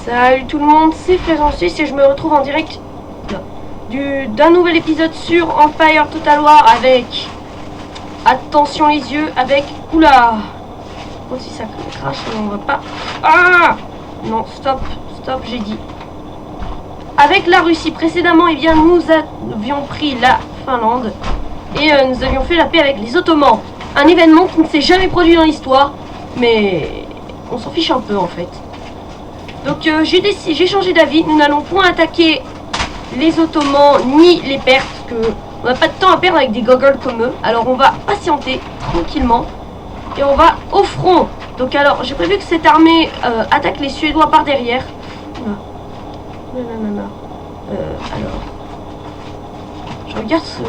Salut tout le monde, c'est Fréquence6 et je me retrouve en direct d'un nouvel épisode sur Empire Total War avec, attention les yeux, avec, oula, oh si ça crache, on va pas, ah non, stop, j'ai dit, avec la Russie. Précédemment, eh bien, nous avions pris la Finlande et nous avions fait la paix avec les Ottomans, un événement qui ne s'est jamais produit dans l'histoire, mais on s'en fiche un peu en fait. Donc j'ai changé d'avis, nous n'allons point attaquer les Ottomans ni les Perses, parce que on n'a pas de temps à perdre avec des gogoles comme eux. Alors on va patienter tranquillement et on va au front. Donc alors j'ai prévu que cette armée attaque les Suédois par derrière. Alors je regarde ce...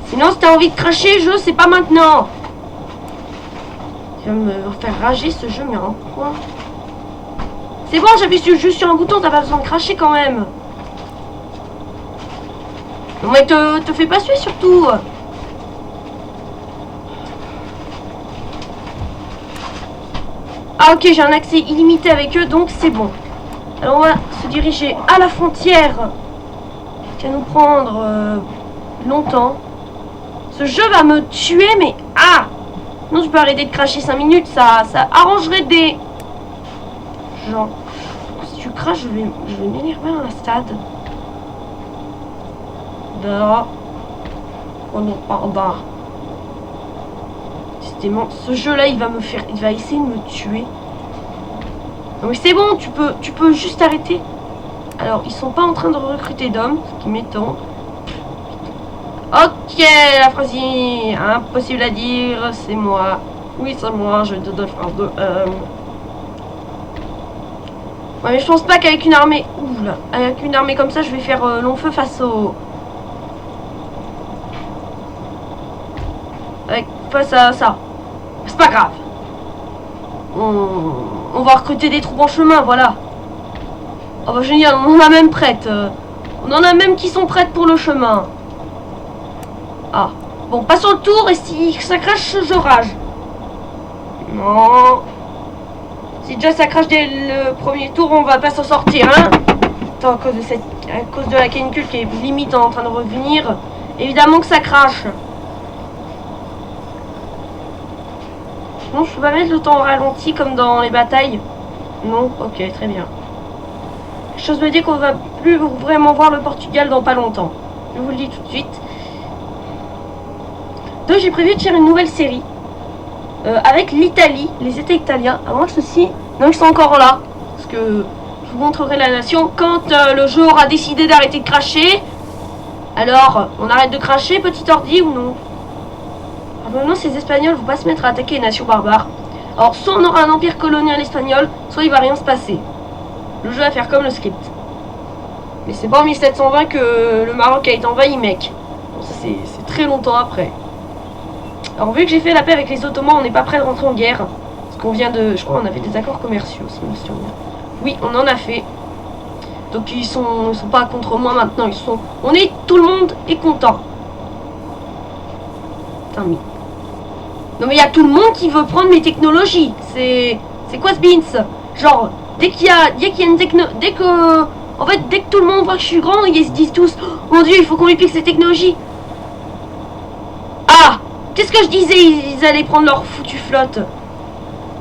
Sinon si t'as envie de cracher, c'est pas maintenant. Il va me faire rager ce jeu, mais un point. C'est bon, j'appuie juste sur un bouton, t'as pas besoin de cracher quand même. Non mais te fais pas suer surtout. Ah ok, j'ai un accès illimité avec eux, donc c'est bon. Alors on va se diriger à la frontière, qui va nous prendre longtemps. Ce jeu va me tuer, mais ah! Non, je peux arrêter de cracher 5 minutes, ça arrangerait des gens. Si tu craches, je vais m'énerver à un stade. Là. Oh non, pardon. Décidément, ce jeu-là, il va essayer de me tuer. Non mais c'est bon, tu peux juste arrêter. Alors, ils sont pas en train de recruter d'hommes, ce qui m'étonne. Ok, la phrase impossible à dire, c'est moi. Oui, c'est moi, je te donne phrase de ouais, mais je pense pas qu'avec une armée... Oula, avec une armée comme ça, je vais faire long feu face face à ça. C'est pas grave. On va recruter des troupes en chemin, voilà. Oh bah génial, on en a même prêtes. On en a même qui sont prêtes pour le chemin. Ah, bon, passons le tour et si ça crache, je rage. Non. Si déjà ça crache dès le premier tour, on va pas s'en sortir, hein. Attends, à cause de la canicule qui est limite en train de revenir, évidemment que ça crache. Non, je peux pas mettre le temps au ralenti comme dans les batailles. Non, ok, très bien. La chose me dit qu'on va plus vraiment voir le Portugal dans pas longtemps. Je vous le dis tout de suite. Donc j'ai prévu de faire une nouvelle série avec l'Italie, les États italiens, à moins que ceux-ci, non, ils sont encore là, parce que je vous montrerai la nation quand le jeu aura décidé d'arrêter de cracher. Alors, on arrête de cracher, petit ordi, ou non? Alors maintenant, ces Espagnols vont pas se mettre à attaquer les nations barbares. Alors, soit on aura un empire colonial espagnol, soit il va rien se passer. Le jeu va faire comme le script. Mais c'est pas en 1720 que le Maroc a été envahi, mec. Bon, ça c'est très longtemps après. Alors vu que j'ai fait la paix avec les Ottomans, on n'est pas prêt de rentrer en guerre. Parce qu'on vient de... Je crois qu'on avait des accords commerciaux, si je me souviens. Oui, on en a fait. Donc ils sont pas contre moi maintenant. Tout le monde est content. Putain, mais... Non mais il y a tout le monde qui veut prendre mes technologies. C'est quoi ce beans? Genre, dès qu'il y a une techno... Dès que tout le monde voit que je suis grand, ils se disent tous, oh mon dieu, il faut qu'on lui pique ces technologies. Ah! Qu'est-ce que je disais? Ils allaient prendre leur foutue flotte.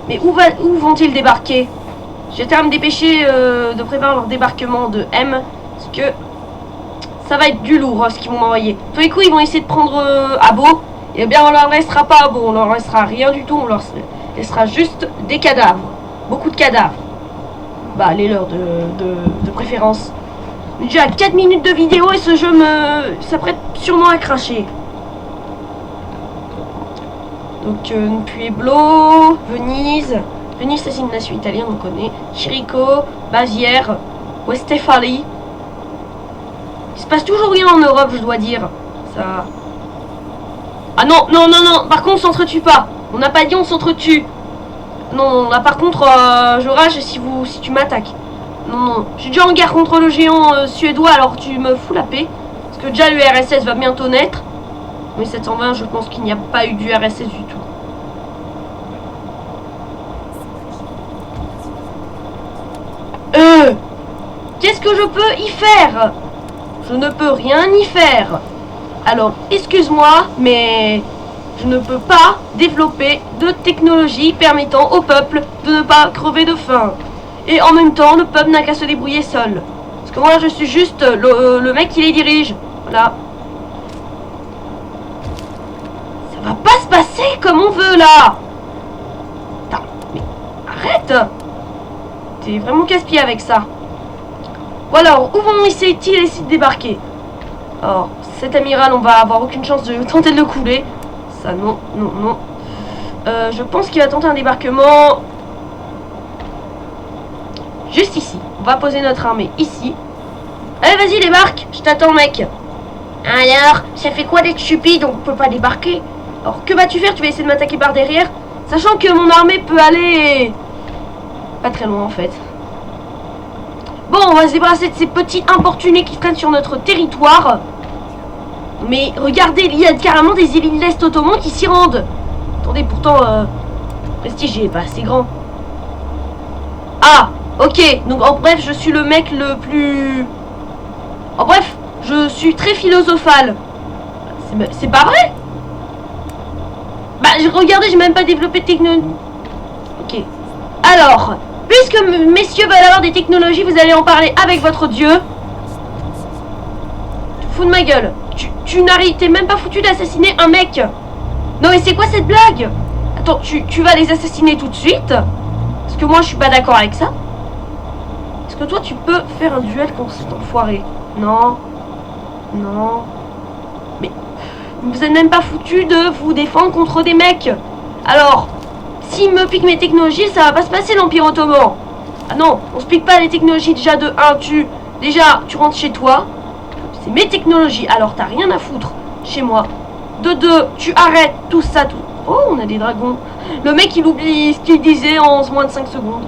Mais où vont-ils débarquer? J'étais à me dépêcher de préparer leur débarquement de M. Parce que ça va être du lourd ce qu'ils vont m'envoyer. Tous les coups, ils vont essayer de prendre Abo. Et bien, on leur laissera pas Abo. On leur laissera rien du tout. On leur laissera juste des cadavres. Beaucoup de cadavres. Bah, les leurs de préférence. J'ai à 4 minutes de vidéo et ce jeu s'apprête sûrement à cracher. Donc Pueblo, Venise. Venise, c'est une nation italienne, on connaît. Chirico, Bavière, Westphalie. Il se passe toujours rien en Europe, je dois dire. Ça. Ah non, non, non, non. Par contre, on s'entretue pas. On n'a pas dit on s'entretue. Non, là par contre, je rage si tu m'attaques. Non, non. Je suis déjà en guerre contre le géant suédois, alors tu me fous la paix. Parce que déjà l'URSS va bientôt naître. 1720, je pense qu'il n'y a pas eu du RSS du tout. qu'est-ce que je peux y faire? Je ne peux rien y faire. Alors, excuse-moi, mais je ne peux pas développer de technologie permettant au peuple de ne pas crever de faim. Et en même temps, le peuple n'a qu'à se débrouiller seul. Parce que moi, je suis juste le mec qui les dirige. Voilà. Ça va pas se passer comme on veut, là. Putain, mais arrête. T'es vraiment casse-pied avec ça. Bon alors, où vont essayer de débarquer? Alors, cet amiral, on va avoir aucune chance de tenter de le couler. Ça, non, non, non. Je pense qu'il va tenter un débarquement juste ici. On va poser notre armée ici. Allez, vas-y, débarque. Je t'attends, mec. Alors, ça fait quoi d'être stupide? On peut pas débarquer. Alors, que vas-tu faire? Tu vas essayer de m'attaquer par derrière, sachant que mon armée peut aller pas très loin, en fait. Bon, on va se débarrasser de ces petits importunés qui traînent sur notre territoire. Mais regardez, il y a carrément des élites de l'Est ottoman qui s'y rendent. Attendez, pourtant, Prestige est pas assez grand. Ah, ok. Donc, en bref, je suis le mec le plus... En bref, je suis très philosophal. C'est pas vrai? Bah, regardez, j'ai même pas développé de technologie. Ok. Alors, puisque messieurs veulent avoir des technologies, vous allez en parler avec votre dieu. Tu te fous de ma gueule. T'es même pas foutu d'assassiner un mec. Non mais c'est quoi cette blague? Attends, tu vas les assassiner tout de suite? Parce que moi je suis pas d'accord avec ça. Est-ce que toi tu peux faire un duel contre cet enfoiré? Non. Non. Mais vous êtes même pas foutu de vous défendre contre des mecs. Alors, s'il me pique mes technologies, ça va pas se passer l'Empire Ottoman. Ah non, on se pique pas les technologies. Déjà de 1, tu rentres chez toi. C'est mes technologies, alors t'as rien à foutre chez moi. De 2, tu arrêtes tout ça, tout. Oh, on a des dragons. Le mec, il oublie ce qu'il disait en moins de 5 secondes.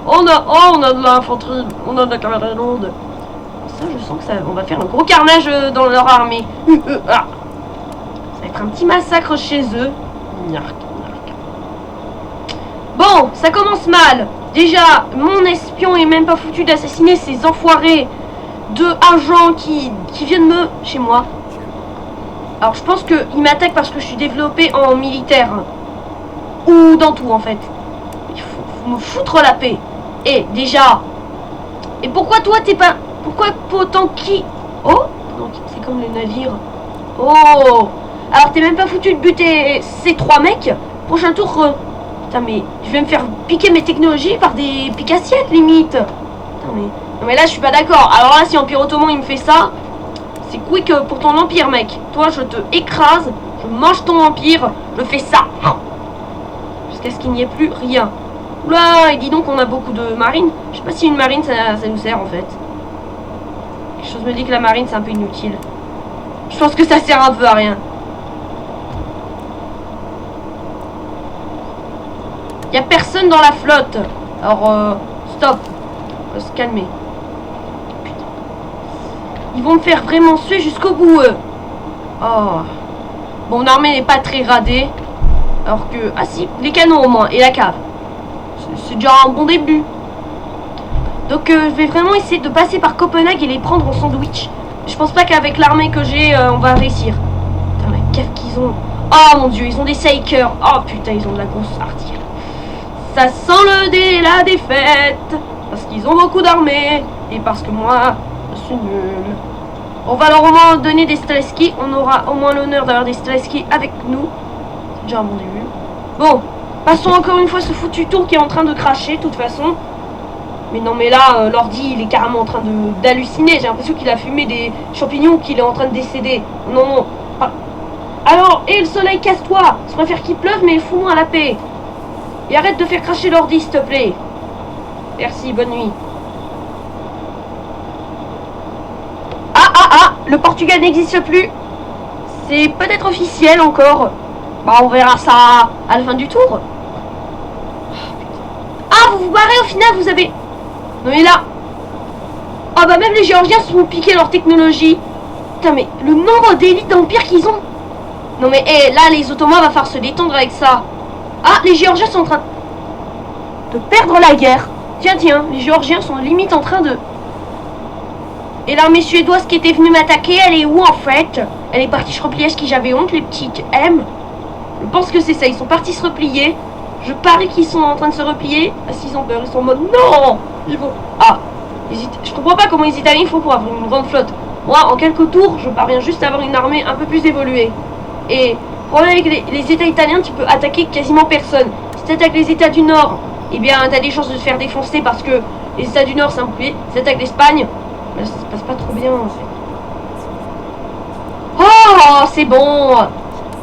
On a de l'infanterie, on a de la cavalerie lourde. Ça, je sens que ça, on va faire un gros carnage dans leur armée. Ça va être un petit massacre chez eux. Bon, ça commence mal. Déjà, mon espion est même pas foutu d'assassiner ces enfoirés de agents qui viennent chez moi. Alors je pense qu'il m'attaque parce que je suis développé en militaire. Ou dans tout en fait. Il faut me foutre la paix. Et déjà. Et pourquoi toi t'es pas... Pourquoi autant qui... Oh, c'est comme les navires. Oh. Alors t'es même pas foutu de buter ces 3 mecs. Prochain tour... Putain mais je vais me faire piquer mes technologies par des pique-assiettes limite. Putain mais... Non mais là je suis pas d'accord. Alors là si Empire Ottoman il me fait ça, c'est quick pour ton empire mec. Toi je te écrase, je mange ton empire, je fais ça. Jusqu'à ce qu'il n'y ait plus rien. Oula, et dis donc on a beaucoup de marines. Je sais pas si une marine ça nous sert en fait. Quelque chose me dit que la marine c'est un peu inutile. Je pense que ça sert un peu à rien. Y a personne dans la flotte. Alors stop. On va se calmer. Ils vont me faire vraiment suer jusqu'au bout, eux. Oh. Bon, mon armée n'est pas très radée. Alors que... Ah si, les canons au moins. Et la cave. C'est déjà un bon début. Donc je vais vraiment essayer de passer par Copenhague et les prendre en sandwich. Je pense pas qu'avec l'armée que j'ai, on va réussir. Putain, la cave qu'ils ont. Oh mon dieu, ils ont des Sakers. Oh putain, ils ont de la grosse artillerie. Ça sent la défaite. Parce qu'ils ont beaucoup d'armées. Et parce que moi... C'est nul. On va leur au moins donner des Strelski. On aura au moins l'honneur d'avoir des Strelski avec nous. C'est déjà un bon début. Bon, passons encore une fois ce foutu tour qui est en train de cracher, de toute façon. Mais non, mais là, l'ordi, il est carrément en train d'halluciner. J'ai l'impression qu'il a fumé des champignons, qu'il est en train de décéder. Non, non. Ah. Alors, et le soleil, casse-toi. Je préfère qu'il pleuve, mais fous-moi à la paix. Et arrête de faire cracher l'ordi, s'il te plaît. Merci, bonne nuit. Le Portugal n'existe plus. C'est peut-être officiel encore. Bah on verra ça à la fin du tour. Ah vous vous barrez au final, vous avez... Non mais là... Ah bah même les Géorgiens se font piquer leur technologie. Putain mais le nombre d'élites d'empire qu'ils ont. Non mais là les Ottomans va falloir se détendre avec ça. Ah les Géorgiens sont en train de perdre la guerre. Tiens, les Géorgiens sont limite en train de Et l'armée suédoise qui était venue m'attaquer, elle est où en fait? Elle est partie se replier. Est-ce que j'avais honte, les petites M? Je pense que c'est ça, ils sont partis se replier. Je parie qu'ils sont en train de se replier. Ah, s'ils ont peur, ils sont en mode non. Ils vont... Ah, je comprends pas comment les Italiens font pour avoir une grande flotte. Moi, en quelques tours, je parviens juste à avoir une armée un peu plus évoluée. Et le problème avec les États italiens, tu peux attaquer quasiment personne. Si tu attaques les États du Nord, eh bien, tu as des chances de te faire défoncer parce que les États du Nord, c'est un bouclier. Si tu attaques l'Espagne, ben, ça se passe pas trop bien, en fait. Oh, c'est bon.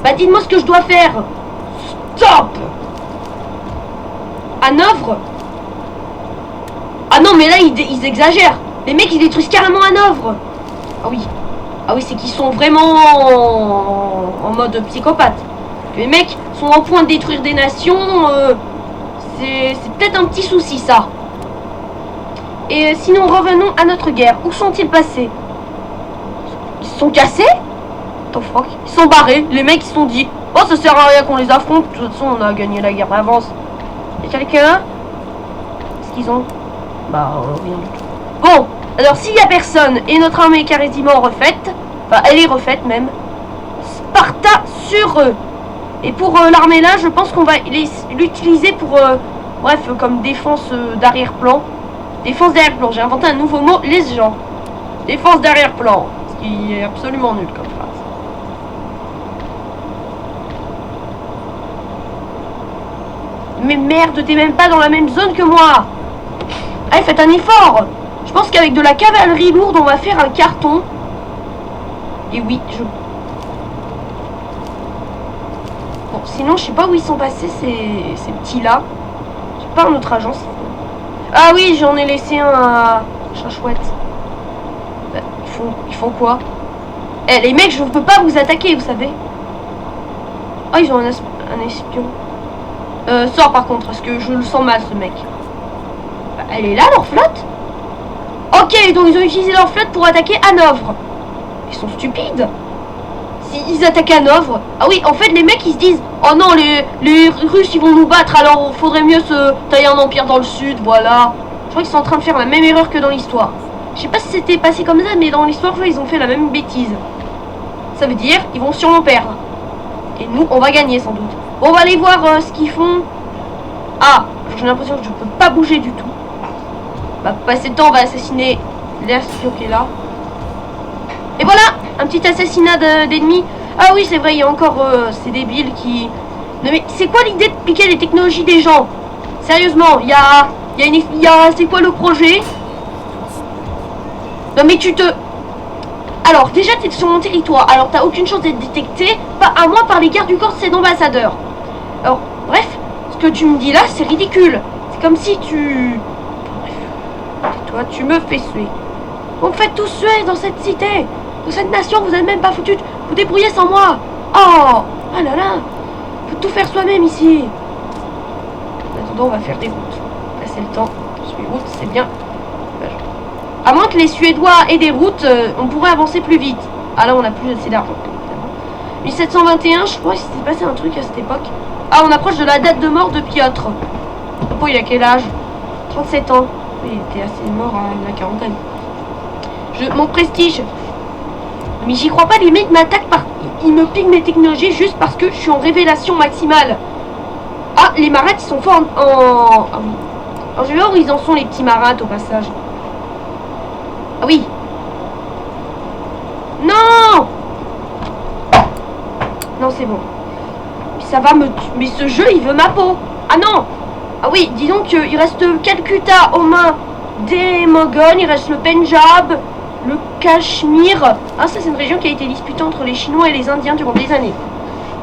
Bah, dites-moi ce que je dois faire. Stop. Hanovre. Ah non, mais là, ils exagèrent. Les mecs, ils détruisent carrément Hanovre. Ah oui. Ah oui, c'est qu'ils sont vraiment en mode psychopathe. Les mecs sont en point de détruire des nations. C'est peut-être un petit souci, ça. Et sinon, revenons à notre guerre. Où sont-ils passés? Ils se sont cassés? Ils sont barrés. Les mecs, ils se sont dit, oh, ça sert à rien qu'on les affronte. De toute façon, on a gagné la guerre d'avance. Y'a quelqu'un? Qu'est-ce qu'ils ont? Bah, rien du tout. Bon, alors s'il y a personne et notre armée est quasiment refaite, enfin, elle est refaite même, Sparta sur eux. Et pour l'armée là, je pense qu'on va l'utiliser pour, bref, comme défense d'arrière-plan. Défense d'arrière-plan, j'ai inventé un nouveau mot, les gens. Défense d'arrière-plan, ce qui est absolument nul comme phrase. Mais merde, t'es même pas dans la même zone que moi. Allez, faites un effort. Je pense qu'avec de la cavalerie lourde, on va faire un carton. Et oui, bon, sinon, je sais pas où ils sont passés, ces petits-là. J'ai pas un autre agence. Ah oui, j'en ai laissé un à Chachouette. Ils font quoi? Eh, les mecs, je peux pas vous attaquer, vous savez. Oh, ils ont un espion. Sors par contre, parce que je le sens mal, ce mec. Bah, elle est là, leur flotte? Ok, donc ils ont utilisé leur flotte pour attaquer Hanovre. Ils sont stupides. S'ils attaquent Hanovre... Ah oui, en fait, les mecs, ils se disent, oh non, les Russes, ils vont nous battre, alors faudrait mieux se tailler un empire dans le sud, voilà. Je crois qu'ils sont en train de faire la même erreur que dans l'histoire. Je sais pas si c'était passé comme ça, mais dans l'histoire, ils ont fait la même bêtise. Ça veut dire, ils vont sûrement perdre. Et nous, on va gagner, sans doute. Bon, on va aller voir ce qu'ils font. Ah, j'ai l'impression que je peux pas bouger du tout. Bah, pour passer le temps, on va assassiner l'espion qui est là. Et voilà, un petit assassinat d'ennemis. Ah oui, c'est vrai, il y a encore ces débiles qui... Non mais, c'est quoi l'idée de piquer les technologies des gens? Sérieusement, c'est quoi le projet? Non mais tu te... Alors, déjà, t'es sur mon territoire, alors t'as aucune chance d'être détecté, pas à moins par les gardes du corps de ces ambassadeurs. Alors, bref, ce que tu me dis là, c'est ridicule. C'est comme si tu... Bref, toi, tu me fais suer. Vous me faites tous suer dans cette cité. Dans cette nation, vous n'êtes même pas foutu. Vous débrouillez sans moi. Oh, ah là là. Faut tout faire soi-même ici. En attendant, on va faire des routes. Passer le temps. Sur les routes, c'est bien. À moins que les Suédois aient des routes, on pourrait avancer plus vite. Ah là, on a plus assez d'argent. 1721, je crois qu'il s'était passé un truc à cette époque. Ah, on approche de la date de mort de Piotr. Oh, il a quel âge? 37 ans. Il était assez mort à la quarantaine. Mon prestige. Mais j'y crois pas, les mecs m'attaquent par... Ils me piquent mes technologies juste parce que je suis en révélation maximale. Ah, les marats, ils sont forts en... Ah oui. Alors je vais voir où ils en sont, les petits marats, au passage. Ah oui. Non. Non, c'est bon. Ça va me... Mais ce jeu, il veut ma peau. Ah non. Ah oui, dis donc, il reste Calcutta aux mains des Moghols. Il reste le Pendjab, le Cachemire. Ah, ça, c'est une région qui a été disputée entre les Chinois et les Indiens durant des années.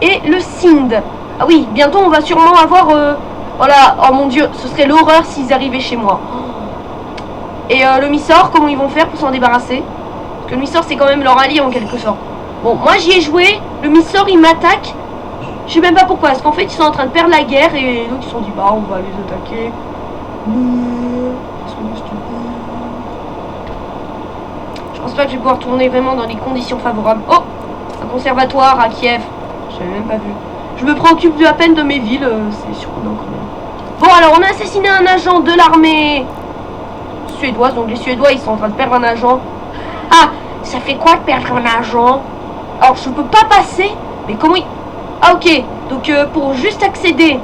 Et le Sindh. Ah oui, bientôt, on va sûrement avoir... Voilà, oh mon Dieu, ce serait l'horreur s'ils arrivaient chez moi. Et le Mysore, comment ils vont faire pour s'en débarrasser? Parce que le Mysore, c'est quand même leur allié en quelque sorte. Bon, moi j'y ai joué, le Mysore il m'attaque. Je sais même pas pourquoi, parce qu'en fait ils sont en train de perdre la guerre et donc ils se sont dit bah on va les attaquer. Je pense pas que je vais pouvoir tourner vraiment dans les conditions favorables. Oh, un conservatoire à Kiev. J'avais même pas vu. Je me préoccupe à peine de mes villes, c'est surprenant quand même. Bon alors on a assassiné un agent de l'armée suédoise, donc les Suédois ils sont en train de perdre un agent. Ah, ça fait quoi de perdre un agent? Alors, je peux pas passer. Mais comment il... Ah, ok. Donc, pour juste accéder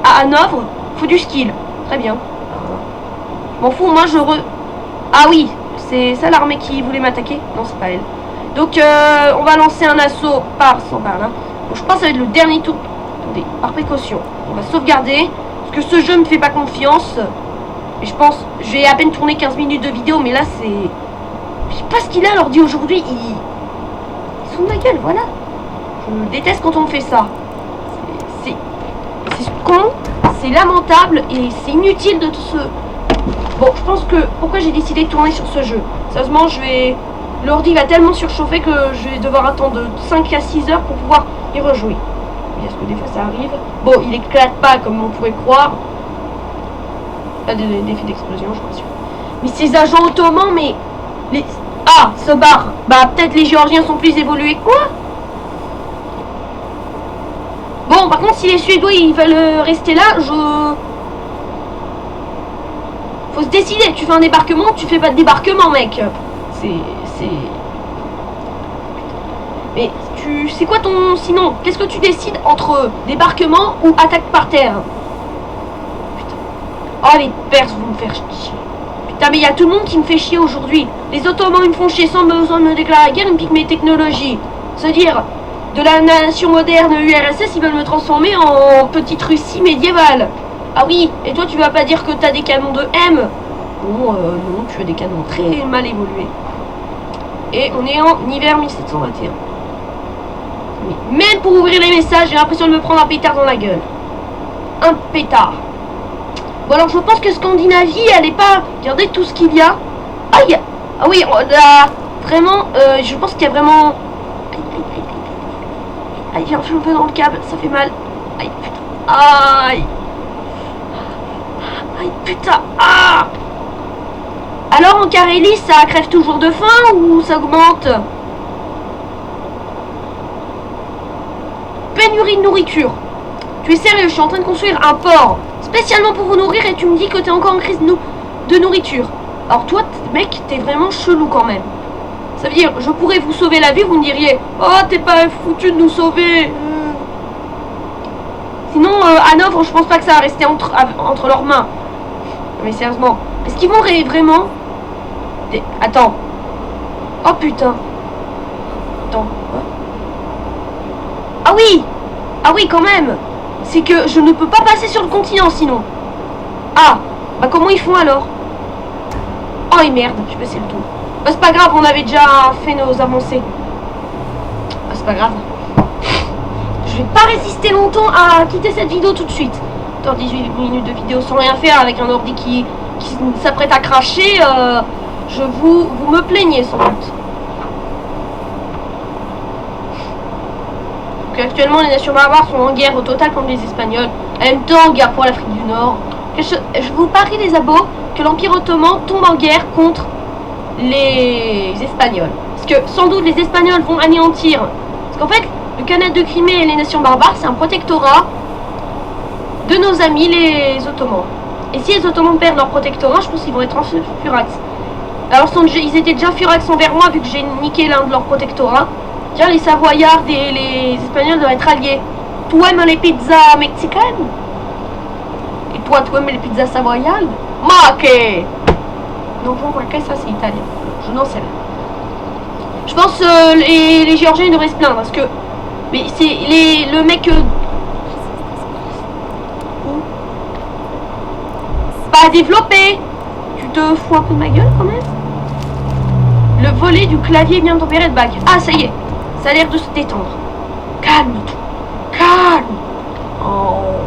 à Hanovre, faut du skill. Très bien. M'en fous, moi, Ah oui, c'est ça l'armée qui voulait m'attaquer? Non, c'est pas elle. Donc, on va lancer un assaut par là. Bon, je pense que ça va être le dernier tour. Attendez, par précaution. On va sauvegarder. Parce que ce jeu me fait pas confiance. Et je pense... J'ai à peine tourné 15 minutes de vidéo, mais là, c'est... Je sais pas ce qu'il a l'ordi aujourd'hui. Ils sont de ma gueule, voilà. Je déteste quand on me fait ça. C'est con, c'est lamentable et c'est inutile de tout ce... Bon, je pense que... Pourquoi j'ai décidé de tourner sur ce jeu? Sérieusement, l'ordi va tellement surchauffer que je vais devoir attendre de 5 à 6 heures pour pouvoir y rejouer. Est-ce que des fois ça arrive? Bon, il éclate pas comme on pourrait croire. Pas d'effet d'explosion, je suis sûr. Mais ces agents ottomans, mais... Ah, ce bar. Bah, peut-être les Géorgiens sont plus évolués que quoi? Bon, par contre, si les Suédois, ils veulent rester là, Faut se décider. Tu fais un débarquement, tu fais pas de débarquement, mec. Mais c'est quoi ton... Sinon, qu'est-ce que tu décides entre débarquement ou attaque par terre? Putain. Oh, les Perses vont me faire chier. Putain, mais il y a tout le monde qui me fait chier aujourd'hui. Les Ottomans, ils me font chier sans besoin de me déclarer la guerre, ils me piquent mes technologies. Se dire, de la nation moderne URSS, ils veulent me transformer en petite Russie médiévale. Ah oui, et toi, tu vas pas dire que t'as des canons de M? Bon, non, tu as des canons très mal évolués. Et on est en hiver 1721. Mais même pour ouvrir les messages, j'ai l'impression de me prendre un pétard dans la gueule. Un pétard. Bon, alors je pense que Scandinavie, elle est pas... Regardez tout ce qu'il y a. Ah, ah oui, là, vraiment, je pense qu'il y a vraiment... Aïe, j'ai un peu dans le câble, ça fait mal. Aïe, putain. Aïe. Aïe, putain. Ah. Alors, en Carélie, ça crève toujours de faim ou ça augmente? Pénurie de nourriture. Tu es sérieux? Je suis en train de construire un port spécialement pour vous nourrir et tu me dis que t'es encore en crise de nourriture. Alors toi, mec, t'es vraiment chelou quand même. Ça veut dire, je pourrais vous sauver la vie, vous me diriez, oh, t'es pas foutu de nous sauver. Sinon, Hanovre, je pense pas que ça va rester entre leurs mains. Mais sérieusement, est-ce qu'ils vont vraiment... Attends. Oh putain. Attends. Ah oui. Ah oui, quand même. C'est que je ne peux pas passer sur le continent sinon. Ah. Bah comment ils font alors? Oh et merde, je passé le tour. Bah c'est pas grave, on avait déjà fait nos avancées. Bah c'est pas grave. Je vais pas résister longtemps à quitter cette vidéo tout de suite. Dans 18 minutes de vidéo sans rien faire avec un ordi qui s'apprête à cracher, vous me plaignez sans doute. Donc, actuellement, les nations barbares sont en guerre au total contre les Espagnols. En même temps, en guerre pour l'Afrique du Nord. Je vous parie les abos que l'Empire ottoman tombe en guerre contre les Espagnols. Parce que sans doute les Espagnols vont anéantir. Parce qu'en fait, le Khanat de Crimée et les nations barbares, c'est un protectorat de nos amis les Ottomans. Et si les Ottomans perdent leur protectorat, je pense qu'ils vont être en furax. Alors ils étaient déjà furax envers moi vu que j'ai niqué l'un de leurs protectorats. Tiens, les Savoyards et les Espagnols doivent être alliés. Tu aimes les pizzas mexicaines? Et toi, tu aimes les pizzas savoyardes? Maquet. Non, je vois que ça c'est italien. Je n'en sais rien. Je pense les Géorgiens ils devraient se plaindre parce que... Mais c'est le mec... Pas développé. Tu te fous un peu de ma gueule quand même. Le volet du clavier vient de tempérer de bague. Ah ça y est. Ça a l'air de se détendre. Calme-toi. Calme. Oh,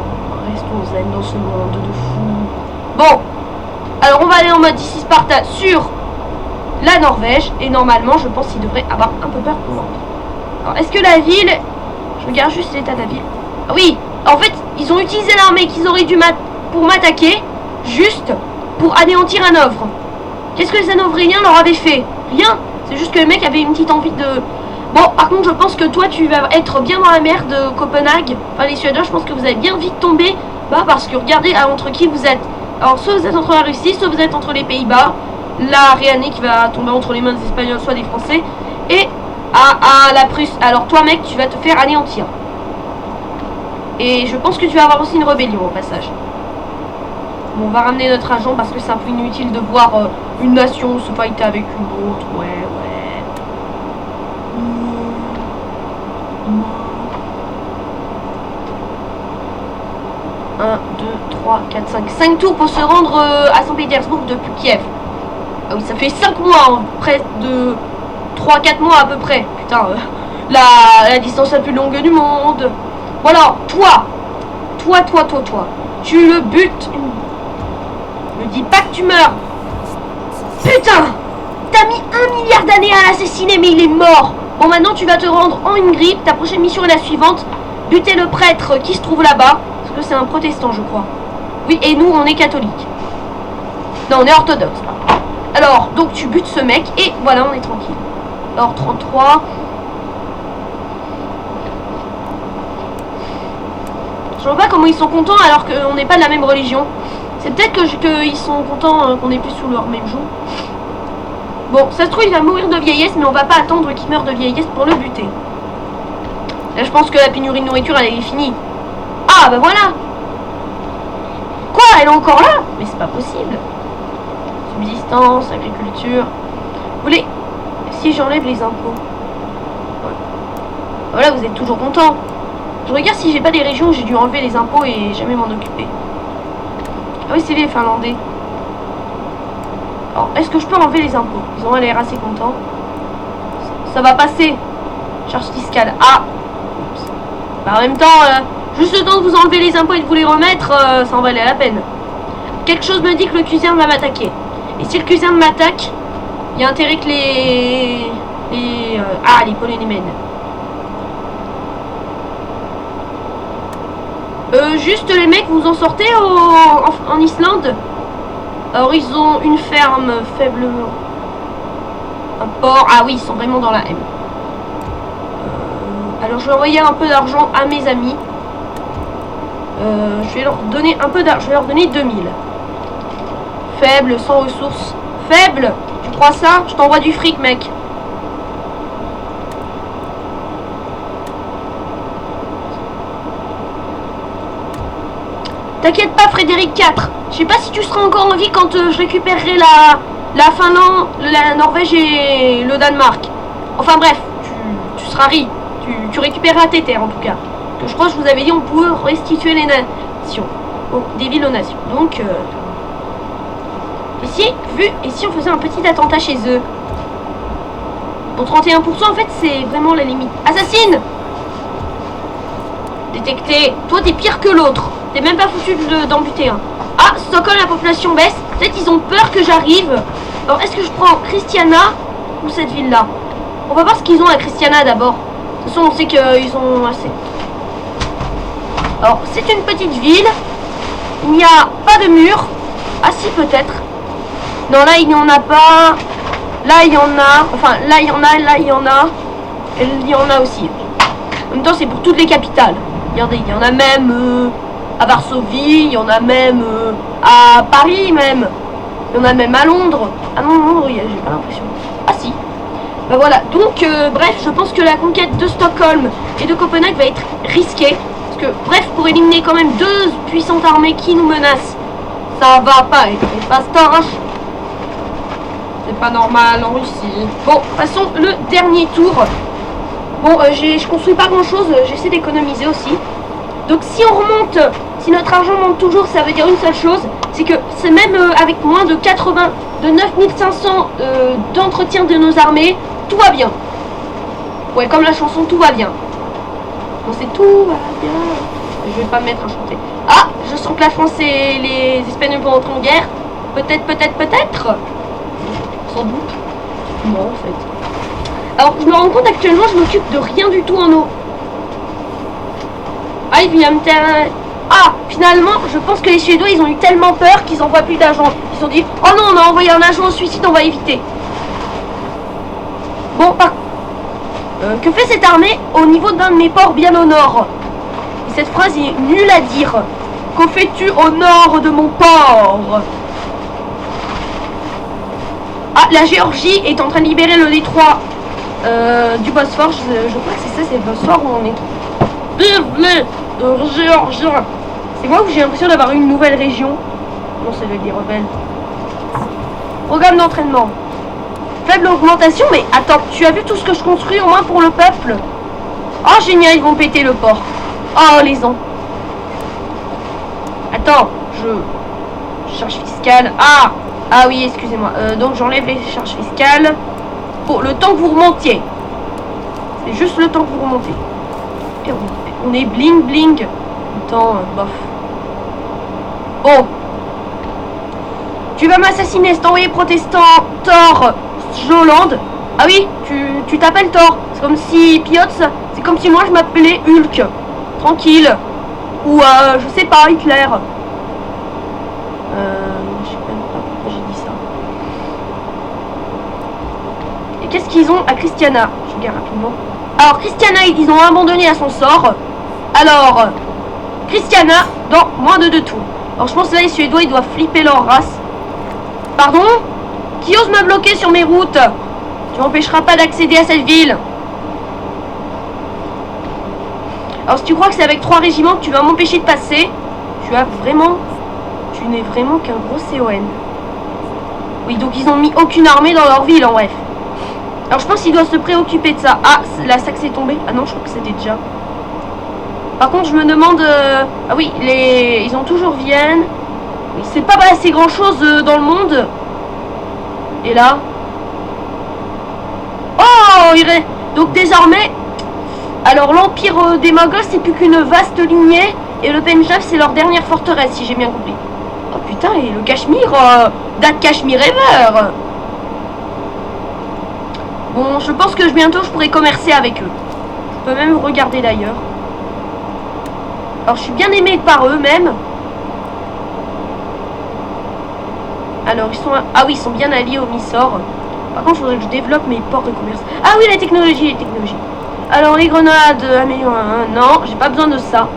restons zen dans ce monde de fou. Bon. Alors on va aller en mode ici Sparta sur la Norvège. Et normalement je pense qu'il devrait avoir un peu peur pour moi. Alors est-ce que la ville... Je regarde juste l'état de la ville. Ah oui. En fait ils ont utilisé l'armée qu'ils auraient dû pour m'attaquer. Juste pour anéantir Hanovre. Qu'est-ce que les Hanovriens leur avaient fait? Rien. C'est juste que le mec avait une petite envie de... Bon, par contre, je pense que toi, tu vas être bien dans la mer de Copenhague. Enfin, les Suédois, je pense que vous allez bien vite tomber. Bah, parce que regardez entre qui vous êtes. Alors, soit vous êtes entre la Russie, soit vous êtes entre les Pays-Bas. l'Ariane qui va tomber entre les mains des Espagnols, soit des Français, et à la Prusse. Alors toi mec, tu vas te faire anéantir. Et je pense que tu vas avoir aussi une rébellion au passage. Bon, on va ramener notre agent parce que c'est un peu inutile de voir une nation se fighter avec une autre. Ouais. 1, 2, 3, 4, 5. 5 tours pour se rendre à Saint-Pétersbourg depuis Kiev. Ah oui, ça fait 5 mois, près de 3-4 mois à peu près. Putain, la distance la plus longue du monde. Voilà, toi. Tu le butes. Ne dis pas que tu meurs. Putain, t'as mis 1 milliard d'années à l'assassiner, mais il est mort. Bon, maintenant tu vas te rendre en Hongrie. Ta prochaine mission est la suivante. Buter le prêtre qui se trouve là-bas. Parce que c'est un protestant, je crois. Oui, et nous, on est catholique. Non, on est orthodoxe. Alors, donc tu butes ce mec. Et voilà, on est tranquille. Alors, 33. Je vois pas comment ils sont contents alors qu'on n'est pas de la même religion. C'est peut-être qu'ils sont contents qu'on est plus sous leur même joug. Bon, ça se trouve, il va mourir de vieillesse, mais on va pas attendre qu'il meure de vieillesse pour le buter. Là, je pense que la pénurie de nourriture, elle est finie. Ah, bah voilà. Quoi, elle est encore là? Mais c'est pas possible. Subsistance, agriculture. Vous voulez... Si j'enlève les impôts. Voilà, vous êtes toujours content. Je regarde si j'ai pas des régions où j'ai dû enlever les impôts et jamais m'en occuper. Ah oui, c'est les Finlandais. Alors, est-ce que je peux enlever les impôts? Ils ont l'air assez contents. Ça va passer. Charge fiscale. Ah. Bah, en même temps, juste le temps de vous enlever les impôts et de vous les remettre, ça en valait la peine. Quelque chose me dit que le cousin va m'attaquer. Et si le cousin m'attaque, il y a intérêt que les Polonais. Juste les mecs, vous en sortez en Islande? Alors ils ont une ferme faible. Un port. Ah oui, ils sont vraiment dans la M. Alors je vais envoyer un peu d'argent à mes amis. Je vais leur donner un peu d'argent. Je vais leur donner 2000. Faible, sans ressources. Faible? Tu crois ça? Je t'envoie du fric, mec. T'inquiète pas, Frédéric IV. Je sais pas si tu seras encore en vie quand je récupérerai la Finlande, la Norvège et le Danemark. Enfin bref, tu seras ri. Tu récupéreras tes terres en tout cas. Que je crois que je vous avais dit on pouvait restituer les nations. Bon, des villes aux nations. Donc, et si on faisait un petit attentat chez eux? Pour 31%, en fait, c'est vraiment la limite. Assassine! Détecté. Toi, t'es pire que l'autre. T'es même pas foutu d'en buter un. Ah, Stockholm, la population baisse. Peut-être ils ont peur que j'arrive. Alors, est-ce que je prends Christiana ou cette ville-là? On va voir ce qu'ils ont à Christiana d'abord. De toute façon, on sait qu'ils ont assez. Alors, c'est une petite ville. Il n'y a pas de mur. Ah si, peut-être. Non, là, il n'y en a pas. Là, il y en a. Enfin, là, il y en a. Là, il y en a. Et il y en a aussi. En même temps, c'est pour toutes les capitales. Regardez, il y en a même à Varsovie. Il y en a même à Paris, même. Il y en a même à Londres. Ah non, Londres, j'ai pas l'impression. Ah si. Bah voilà. Donc, bref, je pense que la conquête de Stockholm et de Copenhague va être risquée. Parce que, bref, pour éliminer quand même 2 puissantes armées qui nous menacent, ça va pas être fastoche. C'est pas normal en Russie. Bon, passons le dernier tour. Bon, je construis pas grand chose, j'essaie d'économiser aussi. Donc si on remonte, si notre argent monte toujours, ça veut dire une seule chose, c'est que c'est même avec moins de 9500 d'entretien de nos armées, tout va bien. Ouais, comme la chanson Tout va bien. Bon, c'est Tout va bien. Je vais pas me mettre à chanter. Ah, je sens que la France et les Espagnols vont entrer en guerre. Peut-être. Sans doute. Non, en fait. Alors, je me rends compte actuellement, je m'occupe de rien du tout en eau. Ah, il vient me terrain. Ah, finalement, je pense que les Suédois, ils ont eu tellement peur qu'ils envoient plus d'agents. Ils se sont dit, oh non, on a envoyé un agent au suicide, on va éviter. Bon, que fait cette armée au niveau d'un de mes ports bien au nord? Et cette phrase est nulle à dire. Que fais-tu au nord de mon port? Ah, la Géorgie est en train de libérer le détroit du Bosphore. Je crois que c'est ça, c'est le Bosphore où on est. Vive les Géorgiens! C'est moi où j'ai l'impression d'avoir une nouvelle région. Non, ça doit être des rebelles. Programme d'entraînement. Faible augmentation, mais attends, tu as vu tout ce que je construis au moins pour le peuple? Oh, génial, ils vont péter le port. Oh, les ans. Attends, charge fiscale. Ah oui, excusez-moi. Donc j'enlève les charges fiscales pour le temps que vous remontiez. C'est juste le temps que vous remontez. Et on est bling bling. Le temps, bof. Bon. Tu vas m'assassiner, c'est envoyé protestant Thor Jolande. Ah oui, tu t'appelles Thor. C'est comme si Piotr, c'est comme si moi je m'appelais Hulk. Tranquille. Ou je sais pas, Hitler. Je sais même pas pourquoi j'ai dit ça. Et qu'est-ce qu'ils ont à Christiana? Je regarde rapidement. Alors Christiana, ils ont abandonné à son sort. Alors Christiana, dans moins de 2 tours. Alors je pense que là les Suédois ils doivent flipper leur race. Pardon? Qui ose me bloquer sur mes routes? Tu m'empêcheras pas d'accéder à cette ville. Alors si tu crois que c'est avec 3 régiments que tu vas m'empêcher de passer, tu n'es vraiment qu'un gros CON. Oui, donc ils ont mis aucune armée dans leur ville en bref. Alors je pense qu'ils doivent se préoccuper de ça. Ah, la Saxe est tombée. Ah non, je crois que c'était déjà. Par contre, je me demande... Ah oui, ils ont toujours Vienne. C'est pas assez grand chose dans le monde. Et là... Oh, donc désormais... Alors l'empire des Mongols, c'est plus qu'une vaste lignée. Et le Pendjab, c'est leur dernière forteresse, si j'ai bien compris. Oh putain, et le Cachemire... date Cachemire ever. Bon, je pense que bientôt, je pourrai commercer avec eux. Je peux même regarder d'ailleurs. Alors, je suis bien aimé par eux, même. Alors, ils sont... Ah oui, ils sont bien alliés au Mysore. Par contre, il faudrait que je développe mes ports de commerce. Ah oui, la technologie, Alors, les grenades, améliorées. Non, j'ai pas besoin de ça.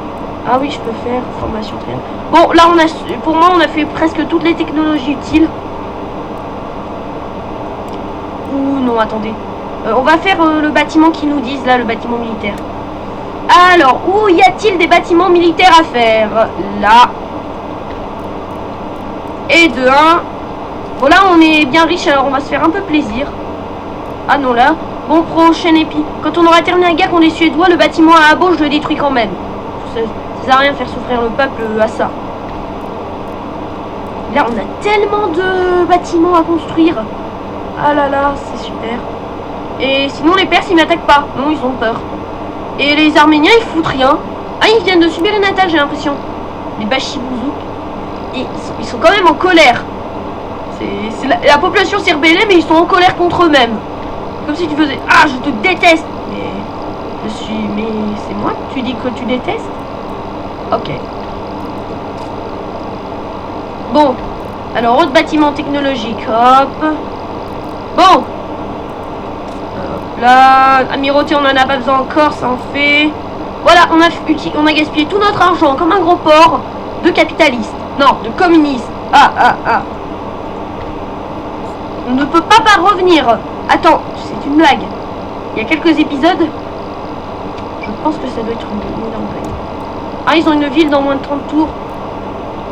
Ah oui, je peux faire formation très bien. Bon, là, pour moi, on a fait presque toutes les technologies utiles. Ouh, non, attendez. On va faire le bâtiment qu'ils nous disent, là, le bâtiment militaire. Alors, où y a-t-il des bâtiments militaires à faire? Là. Et de 1. Bon, là, on est bien riche, alors on va se faire un peu plaisir. Ah non, là. Bon, prochain épi. Quand on aura terminé la guerre contre les Suédois, le bâtiment à Abo, je le détruis quand même. Ça sert à rien de faire souffrir le peuple à ça. Là, on a tellement de bâtiments à construire. Ah là là, c'est super. Et sinon, les Perses, ils n'attaquent pas. Non, ils ont peur. Et les Arméniens, ils foutent rien. Ah, ils viennent de subir une attaque, j'ai l'impression. Les Bachibouzouk. Et ils sont quand même en colère. La population s'est rebellée, mais ils sont en colère contre eux-mêmes. Comme si tu faisais... Ah, je te déteste. Mais c'est moi que tu dis que tu détestes? Ok. Bon. Alors, autre bâtiment technologique. Hop. Bon. Là, amirauté, on en a pas besoin encore, ça en fait. Voilà, on a gaspillé tout notre argent comme un gros porc de capitaliste. Non, de communiste. Ah. On ne peut pas revenir. Attends, c'est une blague. Il y a quelques épisodes. Je pense que ça doit être une énorme blague. Ah, ils ont une ville dans moins de 30 tours.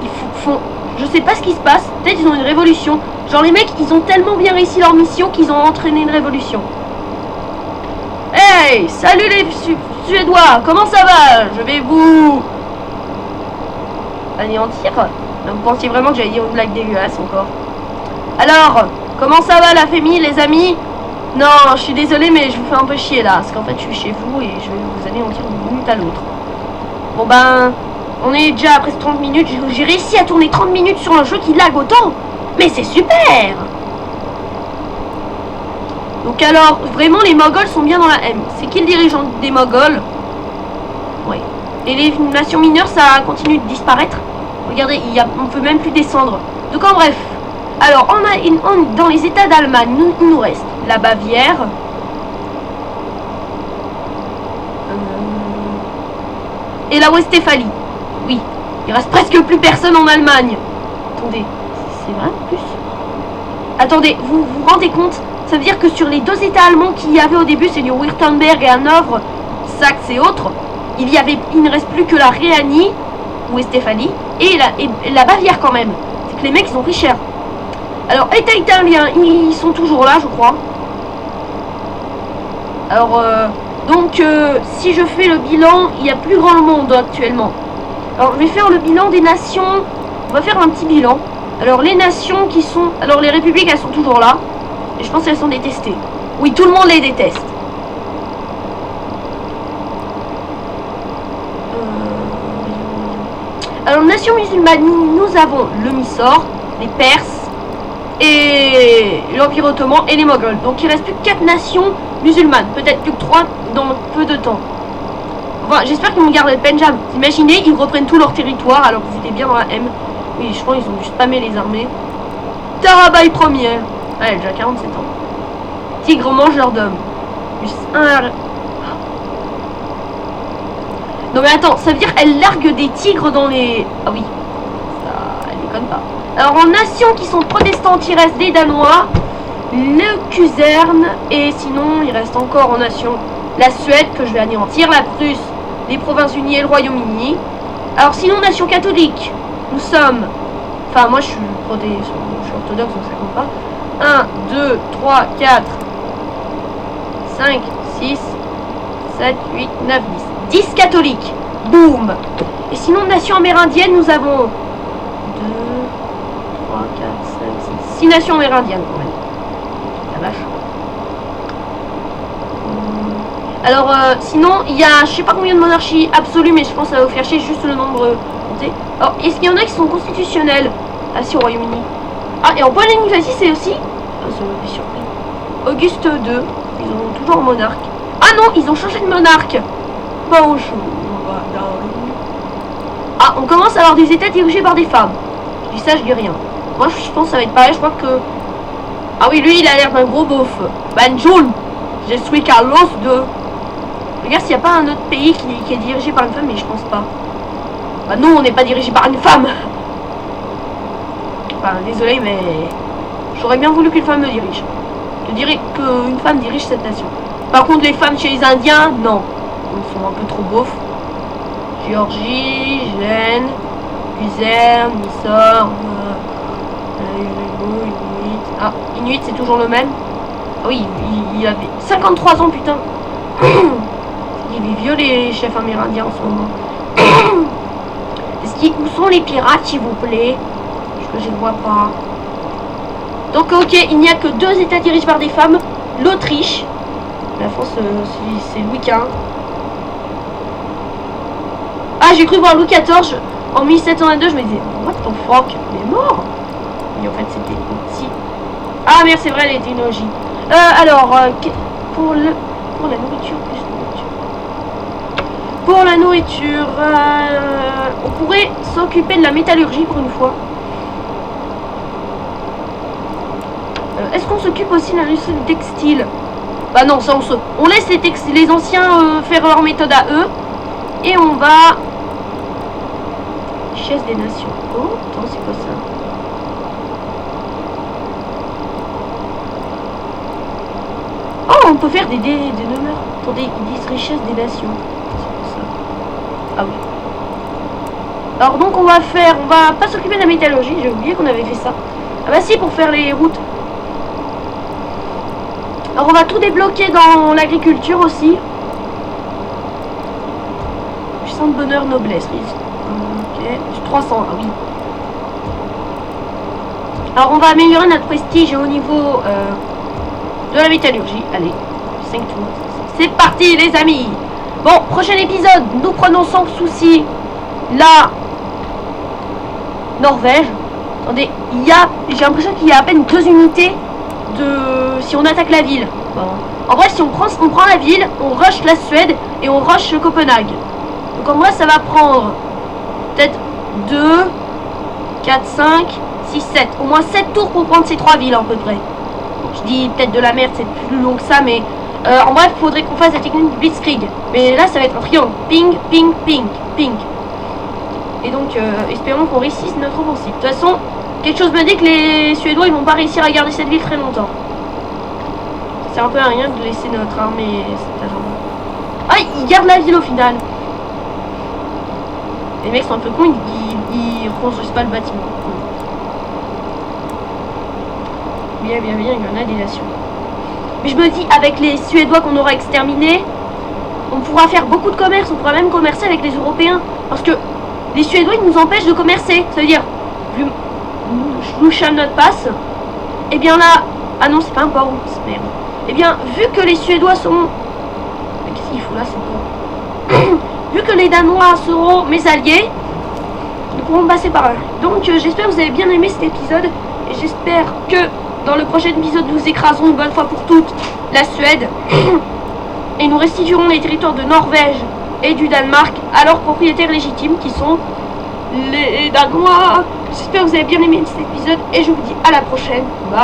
Ils font... Je sais pas ce qui se passe. Peut-être ils ont une révolution. Genre les mecs, ils ont tellement bien réussi leur mission qu'ils ont entraîné une révolution. Hey, salut les Suédois, comment ça va? Je vais vous anéantir. Vous pensiez vraiment que j'allais dire une blague dégueulasse encore? Alors, comment ça va la famille, les amis? Non, je suis désolé, mais je vous fais un peu chier là, parce qu'en fait je suis chez vous et je vais vous anéantir d'une minute à l'autre. Bon ben, on est déjà à presque 30 minutes, j'ai réussi à tourner 30 minutes sur un jeu qui lag autant. Mais c'est super! Donc alors, vraiment les Mongols sont bien dans la M. C'est qui le dirigeant des Mongols? Oui. Et les nations mineures, ça continue de disparaître. Regardez, on peut même plus descendre. Donc en bref. Alors, dans les États d'Allemagne, il nous reste la Bavière. Et la Westphalie. Oui. Il reste presque plus personne en Allemagne. Attendez. C'est vrai en plus? Attendez, vous vous rendez compte? Ça veut dire que sur les 2 états allemands qu'il y avait au début, c'est-à-dire Württemberg et Hanovre, Saxe et autres, il ne reste plus que la Rhénanie, ou Estéphalie, et la Bavière quand même. C'est que les mecs, ils ont pris cher. Alors, État italien, ils sont toujours là, je crois. Alors, si je fais le bilan, il y a plus grand monde actuellement. Alors, je vais faire le bilan des nations. On va faire un petit bilan. Alors, les nations qui sont... Alors, les républiques, elles sont toujours là. Et je pense qu'elles sont détestées. Oui, tout le monde les déteste. Alors, nations musulmanes, nous avons le Mysore, les Perses, et l'Empire ottoman et les Moghols. Donc, il reste plus que 4 nations musulmanes. Peut-être plus que 3 dans peu de temps. Enfin, j'espère qu'ils vont garder le Pendjab. Imaginez, ils reprennent tout leur territoire alors qu'ils étaient bien dans la M. Oui, je crois qu'ils ont dû spammer les armées. Tarabaï première. Ah, elle a déjà 47 ans. Tigre mangeur d'hommes. Plus 1. Non mais attends, ça veut dire qu'elle largue des tigres dans les... Ah oui, ça, elle déconne pas. Alors en nations qui sont protestantes, il reste des Danois, le Kuzerne, et sinon il reste encore en nation la Suède que je vais anéantir, la Prusse, les Provinces-Unies et le Royaume-Uni. Alors sinon nation catholique, nous sommes... Enfin moi je suis orthodoxe donc ça compte pas. 1, 2, 3, 4, 5, 6, 7, 8, 9, 10. 10 catholiques. Boum. Et sinon, nation amérindienne, nous avons 2, 3, 4, 5, 6. 6 nations amérindiennes quand même. La vache. Alors, sinon, il y a je sais pas combien de monarchies absolues, mais je pense que ça va vous faire chier juste le nombre compté. Alors, est-ce qu'il y en a qui sont constitutionnels? Ah si, au Royaume-Uni. Ah, et en Polynésie, c'est aussi... Oh, ça m'a fait surpris. Auguste II. Ils ont toujours un monarque. Ah non, ils ont changé de monarque. Bonjour, madame. Ah, on commence à avoir des états dirigés par des femmes. Je dis ça, je dis rien. Moi, je pense que ça va être pareil. Je crois que... Ah oui, lui, il a l'air d'un gros beauf. Bonjour, je suis Carlos II. Regarde s'il n'y a pas un autre pays qui est dirigé par une femme, mais je pense pas. Bah non, on n'est pas dirigé par une femme. Enfin, désolé, mais... J'aurais bien voulu qu'une femme me dirige. Je dirais qu'une femme dirige cette nation. Par contre, les femmes chez les Indiens, non. Ils sont un peu trop beaufs. Géorgie, Gênes, Luzerne, Mysore, Inuit. Ah, Inuit, c'est toujours le même. Ah oui, il avait 53 ans, putain. Il est vieux, les chefs amérindiens en ce moment. Où sont les pirates, s'il vous plaît? Je ne vois pas. Donc, ok, il n'y a que 2 états dirigés par des femmes. L'Autriche. La France, c'est Louis XV. Ah, j'ai cru voir Louis XIV en 1722. Je me disais, what the fuck, il est mort. Mais en fait, c'était petit. Ah, merde, c'est vrai, les technologies. Alors, pour la nourriture, plus de nourriture. Pour la nourriture, on pourrait s'occuper de la métallurgie pour une fois. Est-ce qu'on s'occupe aussi de l'industrie du textile? Bah non, ça on laisse les anciens faire leur méthode à eux. Et on va... Chaise des nations. Oh, attends, c'est quoi ça? Oh, on peut faire des demeures. Attendez, ils disent richesse des nations. C'est quoi ça? Ah oui. Alors donc on va pas s'occuper de la métallurgie, j'ai oublié qu'on avait fait ça. Ah bah si, pour faire les routes. Alors on va tout débloquer dans l'agriculture aussi. Puissant de bonheur, noblesse. Ok, 300, ah oui. Alors on va améliorer notre prestige au niveau de la métallurgie. Allez, 5 tours. C'est parti les amis. Bon, prochain épisode, nous prenons sans souci la Norvège. Attendez, j'ai l'impression qu'il y a à peine 2 unités si on attaque la ville. Bon. En vrai, si on prend la ville, on rush la Suède et on rush Copenhague. Donc en vrai, ça va prendre peut-être 2, 4, 5, 6, 7. Au moins 7 tours pour prendre ces 3 villes à peu près. Je dis peut-être de la merde, c'est plus long que ça, mais en bref, il faudrait qu'on fasse la technique du Blitzkrieg. Mais là, ça va être un triangle. Ping, ping, ping, ping. Et donc, espérons qu'on réussisse notre offensive. De toute façon, quelque chose me dit que les Suédois ils vont pas réussir à garder cette ville très longtemps. C'est un peu à rien de laisser notre armée. Ah, ils gardent la ville au final. Les mecs sont un peu cons, ils reconstruisent pas le bâtiment. Bien, il y en a des nations. Mais je me dis, avec les Suédois qu'on aura exterminés, on pourra faire beaucoup de commerce, on pourra même commercer avec les Européens. Parce que les Suédois, ils nous empêchent de commercer. Ça veut dire, Lushan notre passe, et bien là... Ah non, c'est pas un port, merde. Et bien, vu que les Suédois sont... Mais qu'est-ce qu'il faut là, c'est quoi? Vu que les Danois seront mes alliés, nous pourrons passer par eux. Donc, j'espère que vous avez bien aimé cet épisode, et j'espère que dans le prochain épisode, nous écraserons une bonne fois pour toutes la Suède, et nous restituerons les territoires de Norvège et du Danemark à leurs propriétaires légitimes, qui sont les Danois. J'espère que vous avez bien aimé cet épisode, et je vous dis à la prochaine. Bye.